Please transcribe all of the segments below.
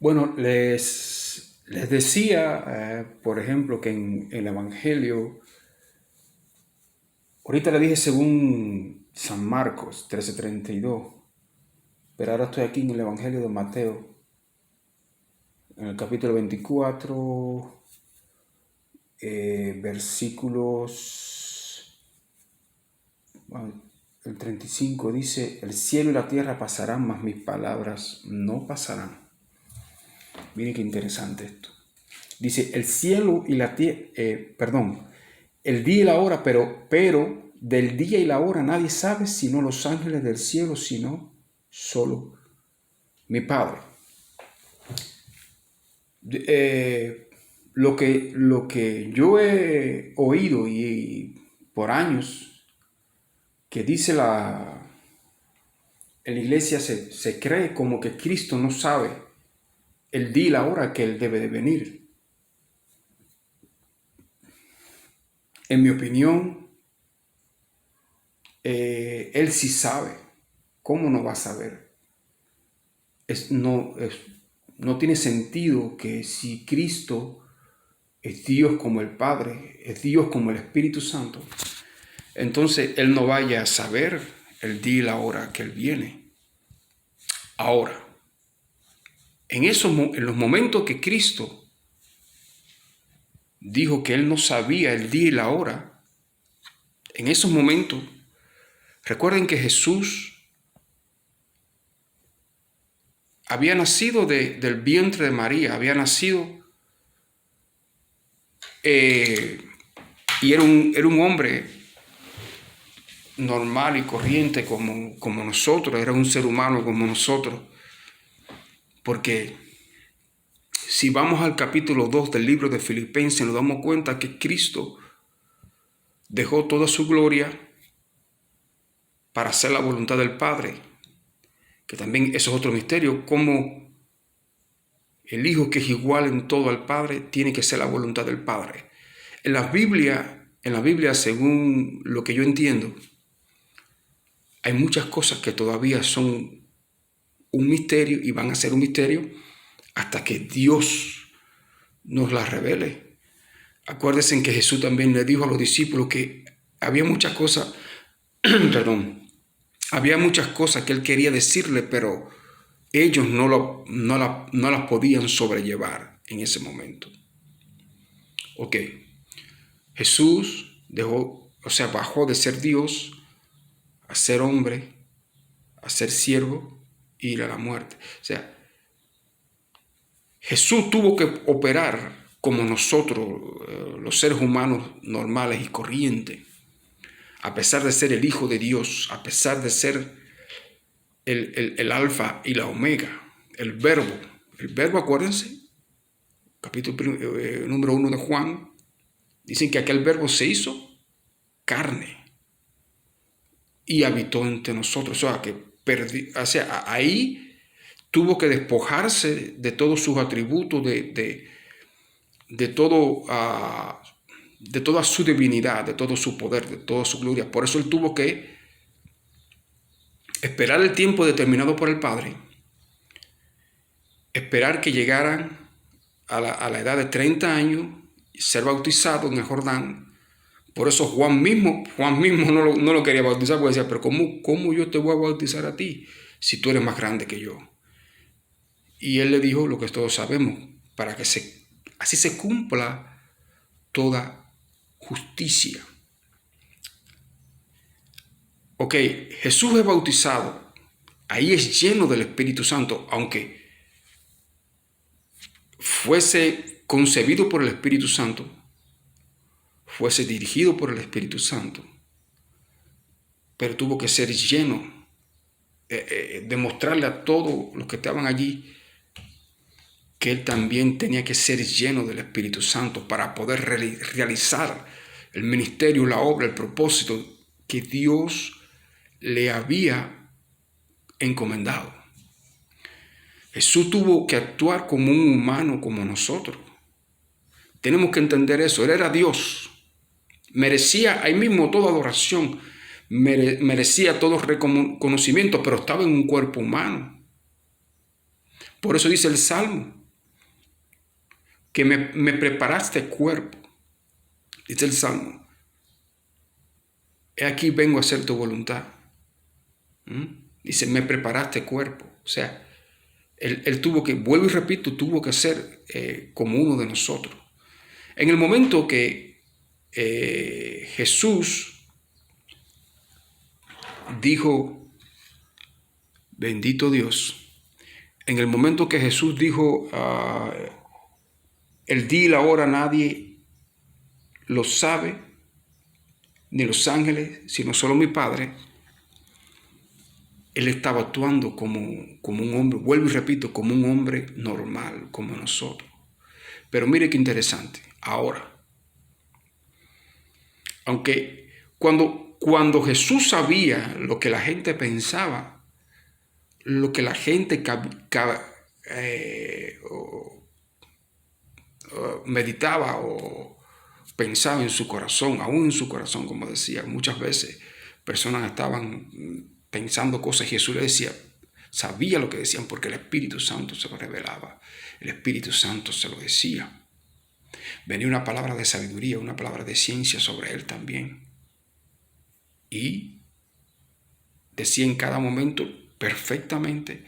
Bueno, les decía, por ejemplo, que en el Evangelio, ahorita le dije según San Marcos 13:32, pero ahora estoy aquí en el Evangelio de Mateo, en el capítulo 24, versículos, bueno, el 35 dice, el cielo y la tierra pasarán, mas mis palabras no pasarán. Miren qué interesante esto. Dice, el cielo y la tierra, perdón, el día y la hora, pero del día y la hora nadie sabe sino los ángeles del cielo, sino solo mi Padre. Lo que yo he oído y por años que dice en la iglesia se cree como que Cristo no sabe el día y la hora que Él debe de venir. En mi opinión, Él sí sabe. ¿Cómo no va a saber? No tiene sentido que si Cristo es Dios como el Padre, es Dios como el Espíritu Santo, entonces Él no vaya a saber el día y la hora que Él viene. Ahora, en los momentos que Cristo dijo que Él no sabía el día y la hora, en esos momentos, recuerden que Jesús había nacido del vientre de María, había nacido y era un hombre normal y corriente como nosotros, era un ser humano como nosotros. Porque si vamos al capítulo 2 del libro de Filipenses, nos damos cuenta que Cristo dejó toda su gloria para hacer la voluntad del Padre, que también eso es otro misterio, como el Hijo, que es igual en todo al Padre, tiene que ser la voluntad del Padre. En la Biblia, según lo que yo entiendo, hay muchas cosas que todavía son un misterio y van a ser un misterio hasta que Dios nos las revele. Acuérdense que Jesús también le dijo a los discípulos que había muchas cosas, perdón, había muchas cosas que Él quería decirle, pero ellos no las podían sobrellevar en ese momento. Ok, Jesús bajó de ser Dios a ser hombre, a ser siervo e ir a la muerte. O sea, Jesús tuvo que operar como nosotros, los seres humanos normales y corrientes, a pesar de ser el Hijo de Dios, a pesar de ser el alfa y la omega, el verbo, acuérdense, capítulo número 1 de Juan, dicen que aquel verbo se hizo carne y habitó entre nosotros. O sea, ahí tuvo que despojarse de todos sus atributos, de toda su divinidad, de todo su poder, de toda su gloria. Por eso Él tuvo que esperar el tiempo determinado por el Padre, esperar que llegaran a la edad de 30 años, ser bautizado en el Jordán. Por eso Juan mismo no lo quería bautizar, porque decía, pero ¿cómo yo te voy a bautizar a ti si tú eres más grande que yo? Y Él le dijo lo que todos sabemos, para que así se cumpla toda justicia. Ok, Jesús es bautizado, ahí es lleno del Espíritu Santo, aunque fuese concebido por el Espíritu Santo, fuese dirigido por el Espíritu Santo, pero tuvo que ser lleno, demostrarle a todos los que estaban allí que Él también tenía que ser lleno del Espíritu Santo para poder realizar el ministerio, la obra, el propósito que Dios le había encomendado. Jesús tuvo que actuar como un humano como nosotros. Tenemos que entender eso. Él era Dios. Merecía ahí mismo toda adoración. Merecía todo reconocimiento, pero estaba en un cuerpo humano. Por eso dice el Salmo, que me preparaste cuerpo. Dice el Salmo, he aquí vengo a hacer tu voluntad. Dice, me preparaste cuerpo. O sea, él tuvo que, vuelvo y repito, tuvo que ser como uno de nosotros. En el momento que Jesús dijo, bendito Dios, en el momento que Jesús dijo, el día y la hora nadie lo sabe, ni los ángeles, sino solo mi Padre, él estaba actuando como un hombre, vuelvo y repito, como un hombre normal, como nosotros. Pero mire qué interesante. Ahora, aunque cuando Jesús sabía lo que la gente pensaba, lo que la gente meditaba o pensaba en su corazón, aún en su corazón, como decía, muchas veces personas estaban pensando cosas y Jesús le decía, sabía lo que decían porque el Espíritu Santo se lo revelaba, el Espíritu Santo se lo decía. Venía una palabra de sabiduría, una palabra de ciencia sobre él también. Y decía en cada momento perfectamente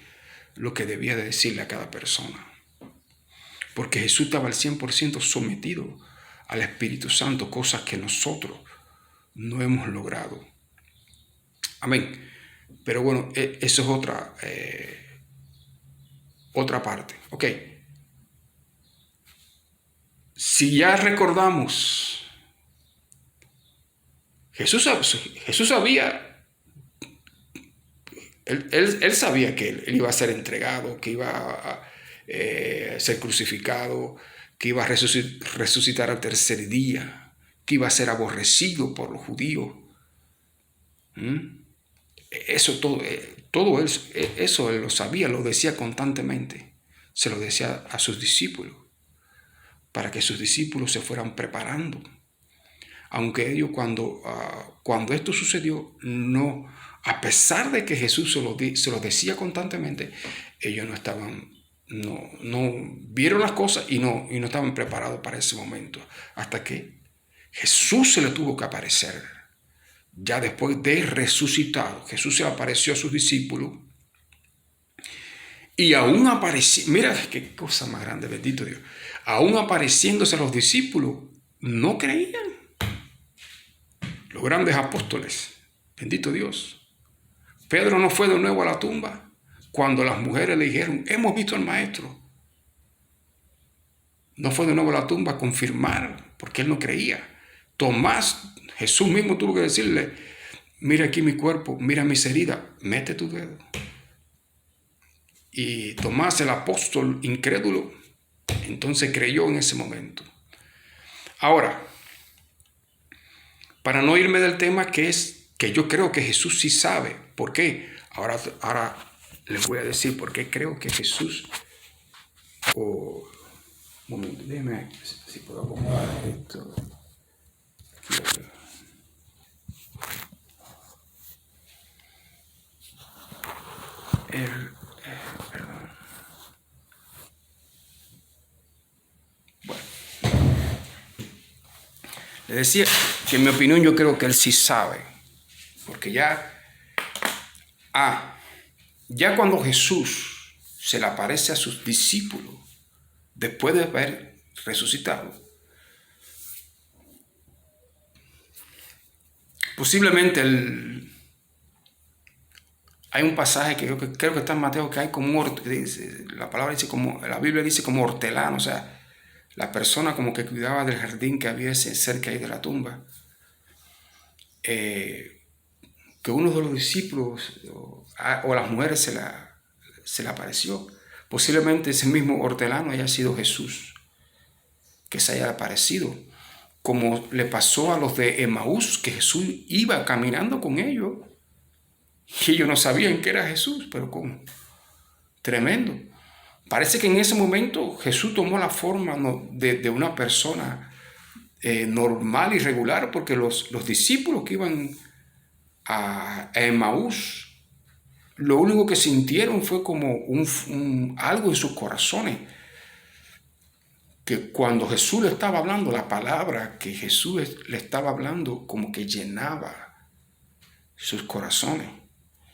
lo que debía de decirle a cada persona. Porque Jesús estaba al 100% sometido al Espíritu Santo, cosas que nosotros no hemos logrado. Amén. Pero bueno, eso es otra parte. Ok. Si ya recordamos, Jesús sabía, él sabía que él iba a ser entregado, que iba a ser crucificado, que iba a resucitar al tercer día, que iba a ser aborrecido por los judíos. Eso todo eso él lo sabía, lo decía constantemente. Se lo decía a sus discípulos, para que sus discípulos se fueran preparando. Aunque ellos cuando esto sucedió, no, a pesar de que Jesús se lo decía constantemente, ellos no vieron las cosas y no estaban preparados para ese momento. Hasta que Jesús se le tuvo que aparecer. Ya después de resucitado, Jesús se apareció a sus discípulos y aún apareció, mira qué cosa más grande, bendito Dios, aún apareciéndose a los discípulos, no creían. Los grandes apóstoles, bendito Dios. Pedro no fue de nuevo a la tumba cuando las mujeres le dijeron, hemos visto al maestro. No fue de nuevo a la tumba a confirmar, porque él no creía. Tomás, Jesús mismo tuvo que decirle, mira aquí mi cuerpo, mira mis heridas, mete tu dedo. Y Tomás, el apóstol incrédulo, entonces creyó en ese momento. Ahora, para no irme del tema, que yo creo que Jesús sí sabe. ¿Por qué? Ahora les voy a decir por qué creo que Jesús... un momento, déjeme si puedo acomodar esto. Perdón. Bueno. Le decía que en mi opinión yo creo que él sí sabe. Porque ya cuando Jesús se le aparece a sus discípulos, después de haber resucitado, posiblemente hay un pasaje que creo que está en Mateo, que hay como la palabra dice como, la Biblia dice como hortelano, o sea, la persona como que cuidaba del jardín que había cerca ahí de la tumba. Que uno de los discípulos o las mujeres se le apareció. Posiblemente ese mismo hortelano haya sido Jesús, que se haya aparecido, como le pasó a los de Emaús, que Jesús iba caminando con ellos y ellos no sabían que era Jesús, pero ¿cómo? Tremendo. Parece que en ese momento Jesús tomó la forma de una persona normal y regular, porque los discípulos que iban a Emaús lo único que sintieron fue como algo en sus corazones, que cuando Jesús le estaba hablando, la palabra que Jesús le estaba hablando como que llenaba sus corazones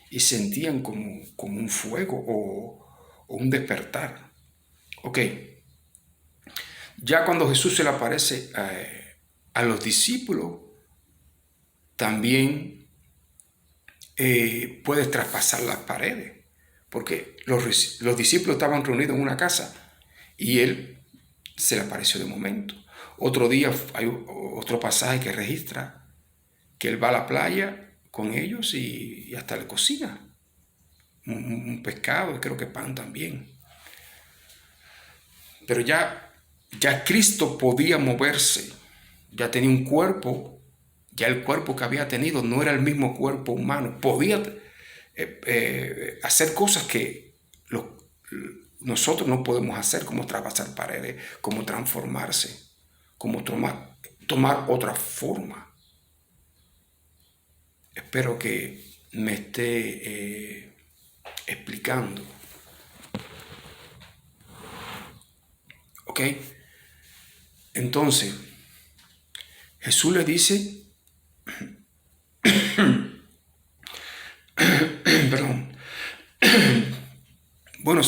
y sentían como un fuego o un despertar. Ok, ya cuando Jesús se le aparece a los discípulos, también puedes traspasar las paredes, porque los discípulos estaban reunidos en una casa y él se le apareció de momento. Otro día hay otro pasaje que registra que él va a la playa con ellos y hasta le cocina un pescado y creo que pan también. Pero ya Cristo podía moverse, ya tenía un cuerpo, ya el cuerpo que había tenido no era el mismo cuerpo humano, podía hacer cosas que nosotros no podemos hacer, como traspasar paredes, como transformarse, como tomar otra forma. Espero que me esté explicando. ¿Ok? Entonces, Jesús le dice, perdón, bueno,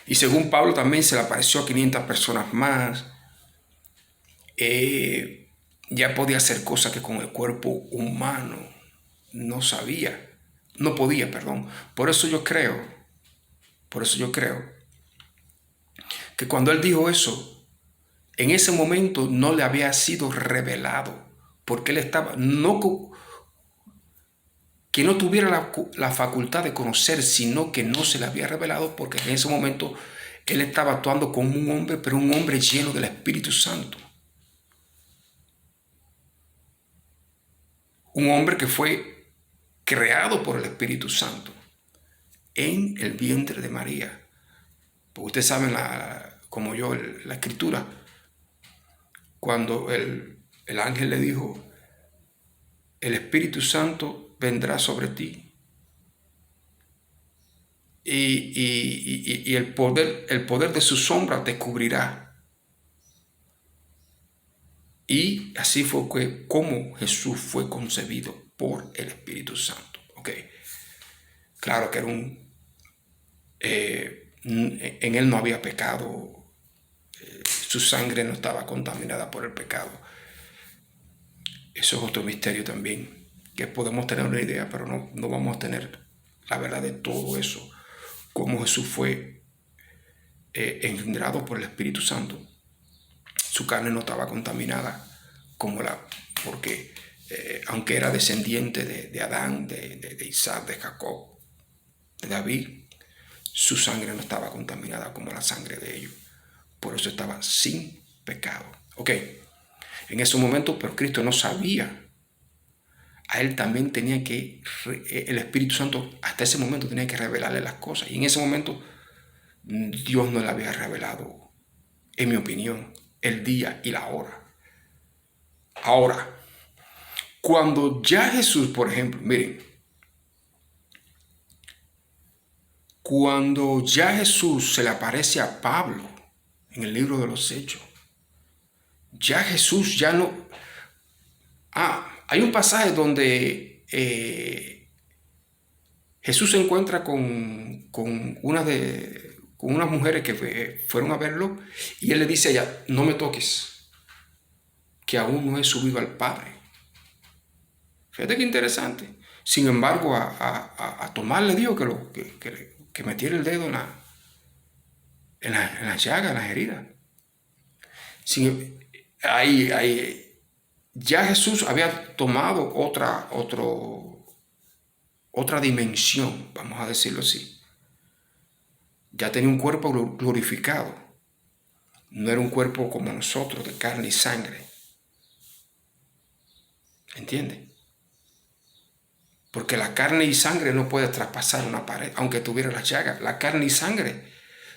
y según Pablo también se le apareció a 500 personas más. Ya podía hacer cosas que con el cuerpo humano no podía, perdón. Por eso yo creo que cuando él dijo eso, en ese momento no le había sido revelado, porque él estaba, que no tuviera la facultad de conocer, sino que no se le había revelado, porque en ese momento él estaba actuando como un hombre, pero un hombre lleno del Espíritu Santo. Un hombre que fue creado por el Espíritu Santo en el vientre de María. Porque ustedes saben, como yo, la escritura, cuando el ángel le dijo, el Espíritu Santo vendrá sobre ti y el poder de su sombra te cubrirá. Y así fue como Jesús fue concebido por el Espíritu Santo. Okay. Claro que era en él no había pecado, su sangre no estaba contaminada por el pecado. Eso es otro misterio también, que podemos tener una idea, pero no vamos a tener la verdad de todo eso, cómo Jesús fue engendrado por el Espíritu Santo. Su carne no estaba contaminada porque aunque era descendiente de Adán, de Isaac, de Jacob, de David, su sangre no estaba contaminada como la sangre de ellos. Por eso estaba sin pecado. Ok, en ese momento, pero Cristo no sabía. A él también el Espíritu Santo hasta ese momento tenía que revelarle las cosas. Y en ese momento Dios no le había revelado, en mi opinión, el día y la hora. Ahora, cuando ya Jesús, por ejemplo, miren, cuando ya Jesús se le aparece a Pablo en el libro de los Hechos, ya Jesús ya no... hay un pasaje donde Jesús se encuentra con unas mujeres que fueron a verlo y él le dice a ella, no me toques, que aún no he subido al Padre. Fíjate qué interesante. Sin embargo, a Tomás le dijo que metiera el dedo en la llaga, en las heridas. Ya Jesús había tomado otra dimensión, vamos a decirlo así. Ya tenía un cuerpo glorificado. No era un cuerpo como nosotros, de carne y sangre. ¿Entiendes? Porque la carne y sangre no puede traspasar una pared, aunque tuviera las llagas. La carne y sangre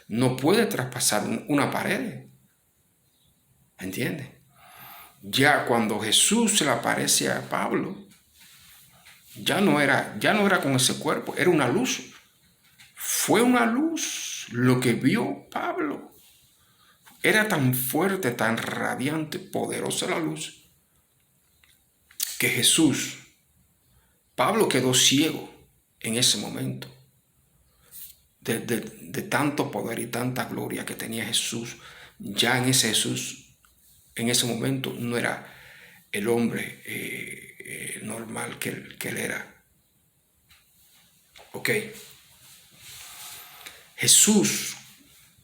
no puede traspasar una pared. ¿Entiendes? Ya cuando Jesús se le aparece a Pablo, ya no era con ese cuerpo, era una luz. Fue una luz lo que vio Pablo. Era tan fuerte, tan radiante, poderosa la luz, que Pablo quedó ciego en ese momento, de tanto poder y tanta gloria que tenía Jesús. Ya en ese Jesús, en ese momento, no era el hombre normal que él era. Ok.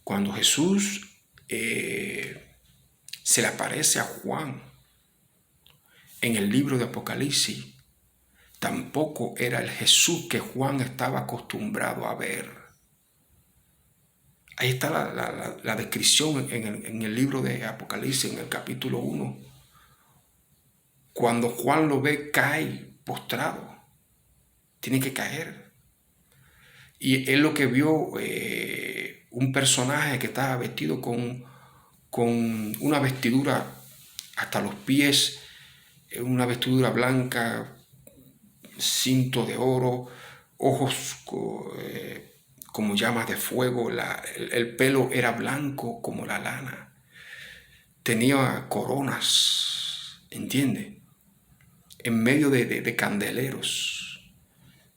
Cuando Jesús se le aparece a Juan en el libro de Apocalipsis, tampoco era el Jesús que Juan estaba acostumbrado a ver. Ahí está la descripción en el libro de Apocalipsis, en el capítulo 1. Cuando Juan lo ve, cae postrado. Tiene que caer. Y él lo que vio, un personaje que estaba vestido con una vestidura hasta los pies, una vestidura blanca, cinto de oro, ojos como llamas de fuego, el pelo era blanco como la lana, tenía coronas, ¿entiende? En medio de candeleros.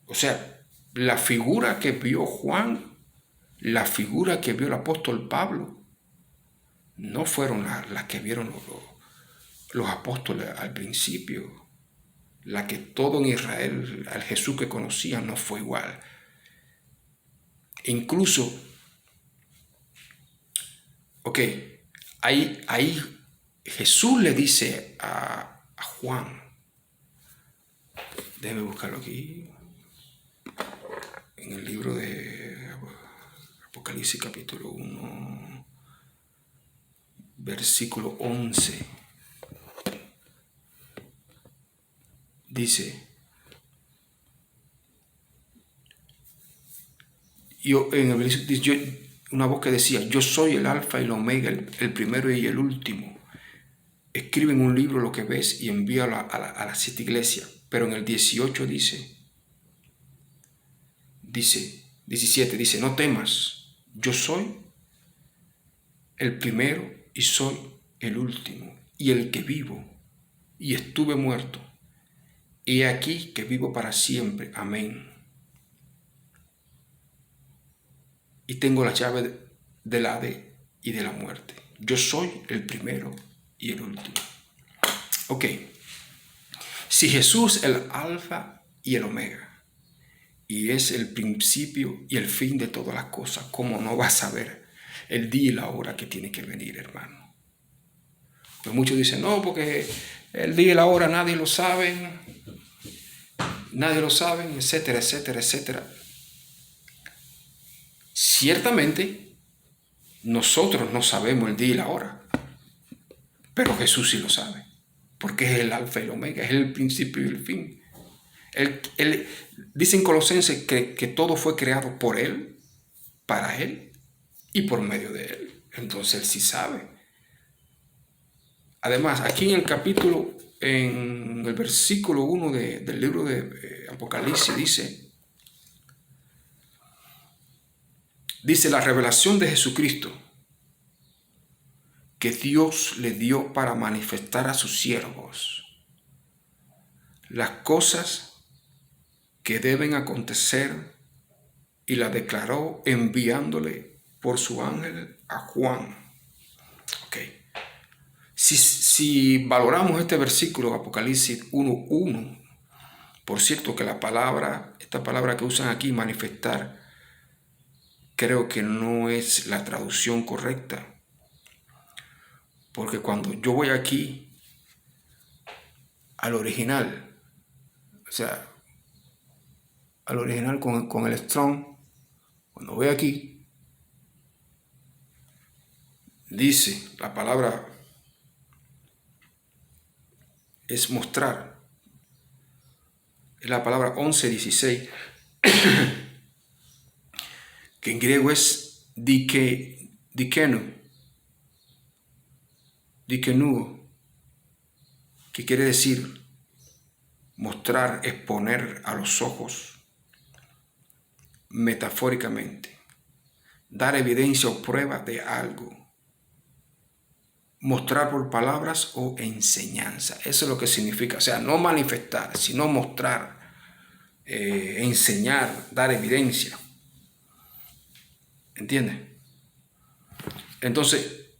O sea, la figura que vio Juan, la figura que vio el apóstol Pablo, no fueron las que vieron los apóstoles al principio. La que todo en Israel, al Jesús que conocían, no fue igual. Incluso, ok, ahí Jesús le dice a Juan, déjeme buscarlo aquí, en el libro de Apocalipsis capítulo 1, versículo 11, dice, una voz que decía, yo soy el alfa y el omega, el primero y el último. Escribe en un libro lo que ves y envíalo a las 7 iglesias. Pero en el 18 dice, 17, dice, no temas, yo soy el primero y soy el último, y el que vivo, y estuve muerto, y he aquí que vivo para siempre. Amén. Y tengo la llave del Hades y de la muerte. Yo soy el primero y el último. Ok. Si Jesús es el alfa y el omega, y es el principio y el fin de todas las cosas, ¿cómo no vas a saber el día y la hora que tiene que venir, hermano? Pues muchos dicen, no, porque el día y la hora nadie lo sabe, etcétera, etcétera, etcétera. Ciertamente, nosotros no sabemos el día y la hora, pero Jesús sí lo sabe, porque es el alfa y el omega, es el principio y el fin. Él dice en Colosenses que todo fue creado por Él, para Él y por medio de Él. Entonces Él sí sabe. Además, aquí en el capítulo, en el versículo 1 del libro de Apocalipsis, dice la revelación de Jesucristo que Dios le dio para manifestar a sus siervos las cosas que deben acontecer, y la declaró enviándole por su ángel a Juan. Okay. Si valoramos este versículo, Apocalipsis 1:1, por cierto que esta palabra que usan aquí, manifestar, creo que no es la traducción correcta. Porque cuando yo voy aquí al original, o sea, al original con el Strong, cuando voy aquí, dice la palabra es mostrar, es la palabra 11:16, que en griego es dikenuo, que quiere decir mostrar, exponer a los ojos, metafóricamente. Dar evidencia o prueba de algo. Mostrar por palabras o enseñanza. Eso es lo que significa. O sea, no manifestar, sino mostrar, enseñar, dar evidencia. ¿Entiendes? Entonces,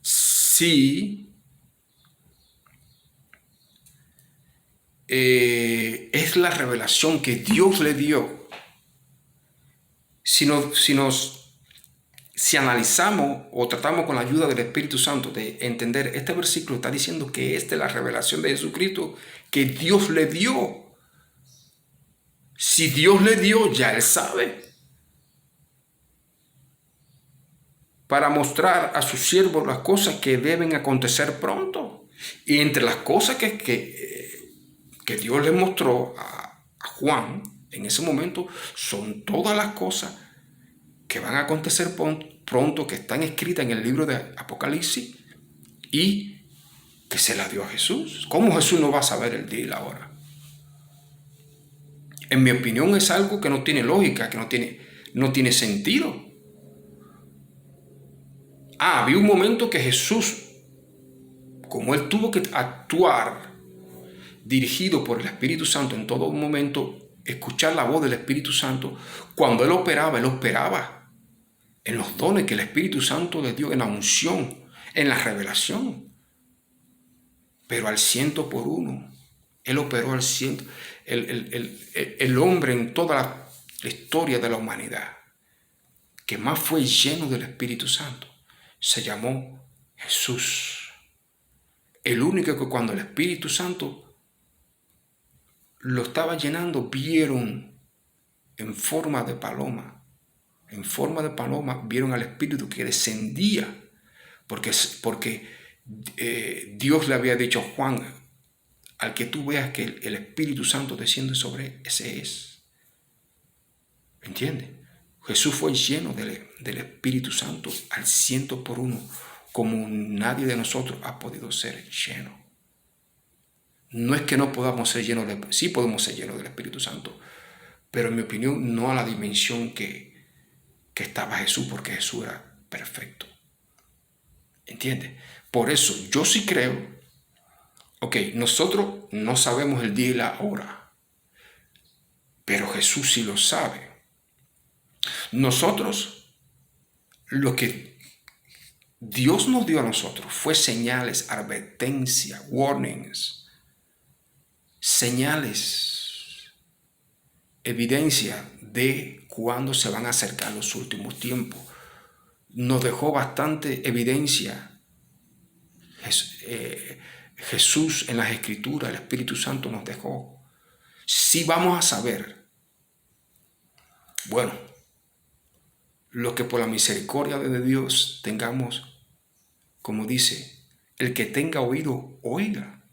sí, es la revelación que Dios le dio. Si analizamos o tratamos con la ayuda del Espíritu Santo de entender, este versículo está diciendo que esta es la revelación de Jesucristo que Dios le dio. Si Dios le dio, ya Él sabe. Para mostrar a sus siervos las cosas que deben acontecer pronto. Y entre las cosas que Dios le mostró a Juan en ese momento son todas las cosas que van a acontecer pronto, que están escritas en el libro de Apocalipsis y que se la dio a Jesús. ¿Cómo Jesús no va a saber el día y la hora? En mi opinión es algo que no tiene lógica, que no tiene sentido. Había un momento que Jesús, como Él tuvo que actuar dirigido por el Espíritu Santo en todo momento, escuchar la voz del Espíritu Santo, cuando Él operaba en los dones que el Espíritu Santo le dio, en la unción, en la revelación. Pero al 100%, Él operó al 100%. El hombre en toda la historia de la humanidad que más fue lleno del Espíritu Santo se llamó Jesús. El único que cuando el Espíritu Santo lo estaba llenando, vieron en forma de paloma. En forma de paloma vieron al Espíritu que descendía. Porque Dios le había dicho a Juan, al que tú veas que el Espíritu Santo desciende sobre él, ese es. ¿Entiendes? Jesús fue lleno del Espíritu Santo al 100%, como nadie de nosotros ha podido ser lleno. No es que no podamos ser llenos sí podemos ser llenos del Espíritu Santo, pero en mi opinión no a la dimensión que estaba Jesús, porque Jesús era perfecto. ¿Entiendes? Por eso yo sí creo, nosotros no sabemos el día y la hora, pero Jesús sí lo sabe. Nosotros, lo que Dios nos dio a nosotros fue señales, advertencia, warnings, señales, evidencia de cuándo se van a acercar los últimos tiempos. Nos dejó bastante evidencia Jesús en las Escrituras, el Espíritu Santo nos dejó. Sí vamos a saber, bueno, lo que por la misericordia de Dios tengamos, como dice, el que tenga oído, oiga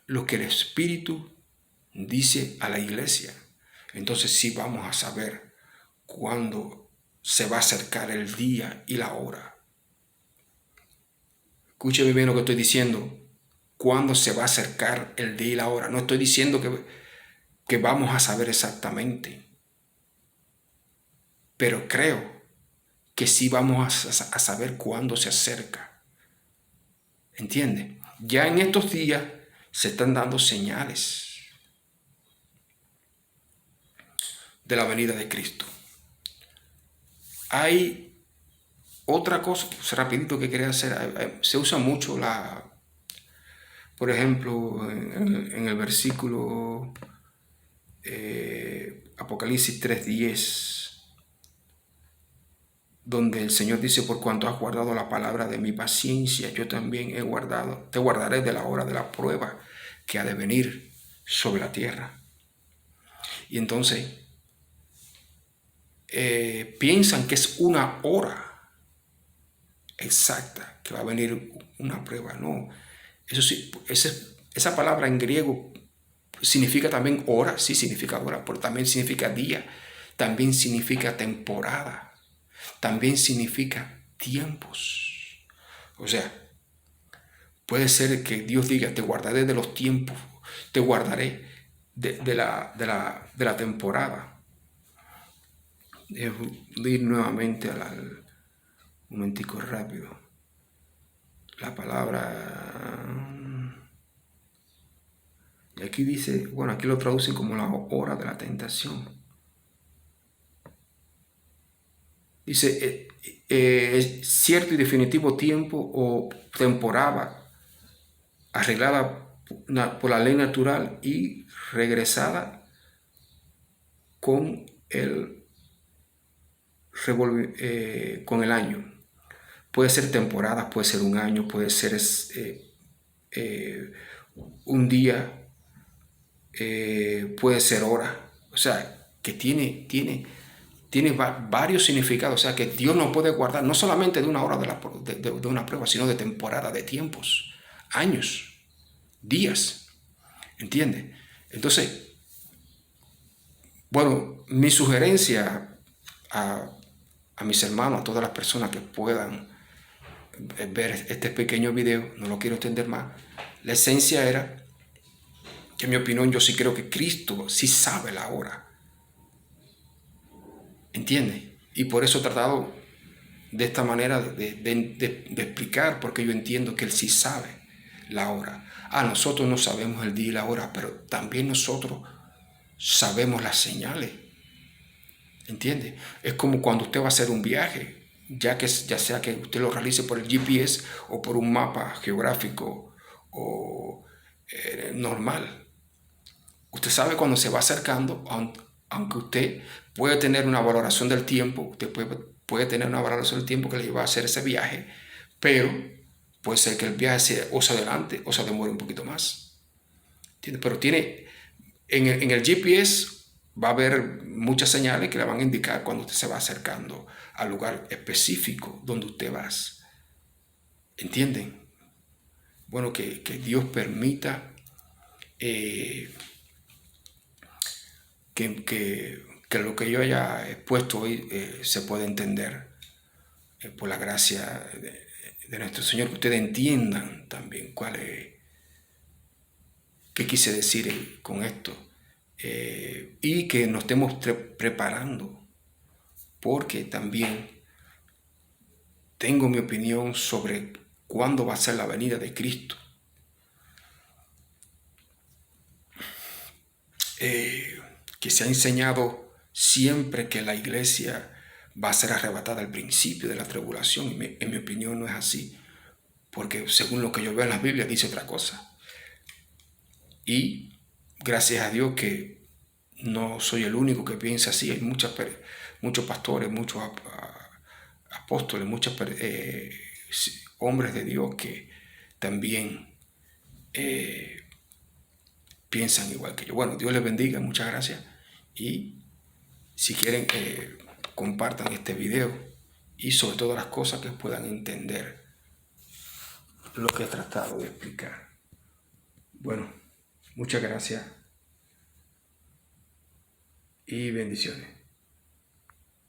lo que el Espíritu dice a la iglesia. Entonces sí vamos a saber cuándo se va a acercar el día y la hora. Escúcheme bien lo que estoy diciendo. Cuándo se va a acercar el día y la hora. No estoy diciendo que vamos a saber exactamente, pero creo que sí vamos a saber cuándo se acerca. ¿Entiende? Ya en estos días se están dando señales de la venida de Cristo. Hay otra cosa, rapidito, que quería hacer. Se usa mucho por ejemplo, en el versículo Apocalipsis 3:10, donde el Señor dice: por cuanto has guardado la palabra de mi paciencia, yo también te guardaré de la hora de la prueba que ha de venir sobre la tierra. Y entonces piensan que es una hora exacta que va a venir una prueba. No, eso sí, esa palabra en griego significa también hora, sí significa hora, pero también significa día, también significa temporada, también significa tiempos. O sea, puede ser que Dios diga: te guardaré de los tiempos, te guardaré de la temporada. Dejo ir nuevamente un momentico rápido. La palabra... Y aquí dice, bueno, aquí lo traducen como la hora de la tentación. Dice, cierto y definitivo tiempo o temporada arreglada por la ley natural y regresada con con el año. Puede ser temporada, puede ser un año, puede ser un día, puede ser hora. O sea, que tiene varios significados. O sea, que Dios nos puede guardar no solamente de una hora de una prueba, sino de temporada, de tiempos, años, días. ¿Entiendes? Entonces, bueno, mi sugerencia a mis hermanos, a todas las personas que puedan ver este pequeño video, no lo quiero extender más, la esencia era que en mi opinión yo sí creo que Cristo sí sabe la hora. ¿Entiendes? Y por eso he tratado de esta manera de explicar, porque yo entiendo que Él sí sabe la hora. Nosotros no sabemos el día y la hora, pero también nosotros sabemos las señales. ¿Entiende? Es como cuando usted va a hacer un viaje, ya sea que usted lo realice por el GPS o por un mapa geográfico o normal. Usted sabe cuando se va acercando, aunque usted puede tener una valoración del tiempo, usted puede tener una valoración del tiempo que le lleva a hacer ese viaje, pero puede ser que el viaje o se adelante o se demore un poquito más. ¿Entiende? Pero en el GPS va a haber muchas señales que le van a indicar cuando usted se va acercando al lugar específico donde usted va. ¿Entienden? Bueno, que Dios permita que lo que yo haya expuesto hoy se pueda entender por la gracia de nuestro Señor, que ustedes entiendan también qué quise decir con esto. Y que nos estemos preparando, porque también tengo mi opinión sobre cuándo va a ser la venida de Cristo. Que se ha enseñado siempre que la iglesia va a ser arrebatada al principio de la tribulación. En mi opinión no es así, porque según lo que yo veo en la Biblia dice otra cosa. Y gracias a Dios que no soy el único que piensa así. Hay muchos pastores, muchos apóstoles, muchos hombres de Dios que también piensan igual que yo. Bueno, Dios les bendiga, muchas gracias. Y si quieren, compartan este video y sobre todas las cosas que puedan entender lo que he tratado de explicar. Bueno, muchas gracias y bendiciones.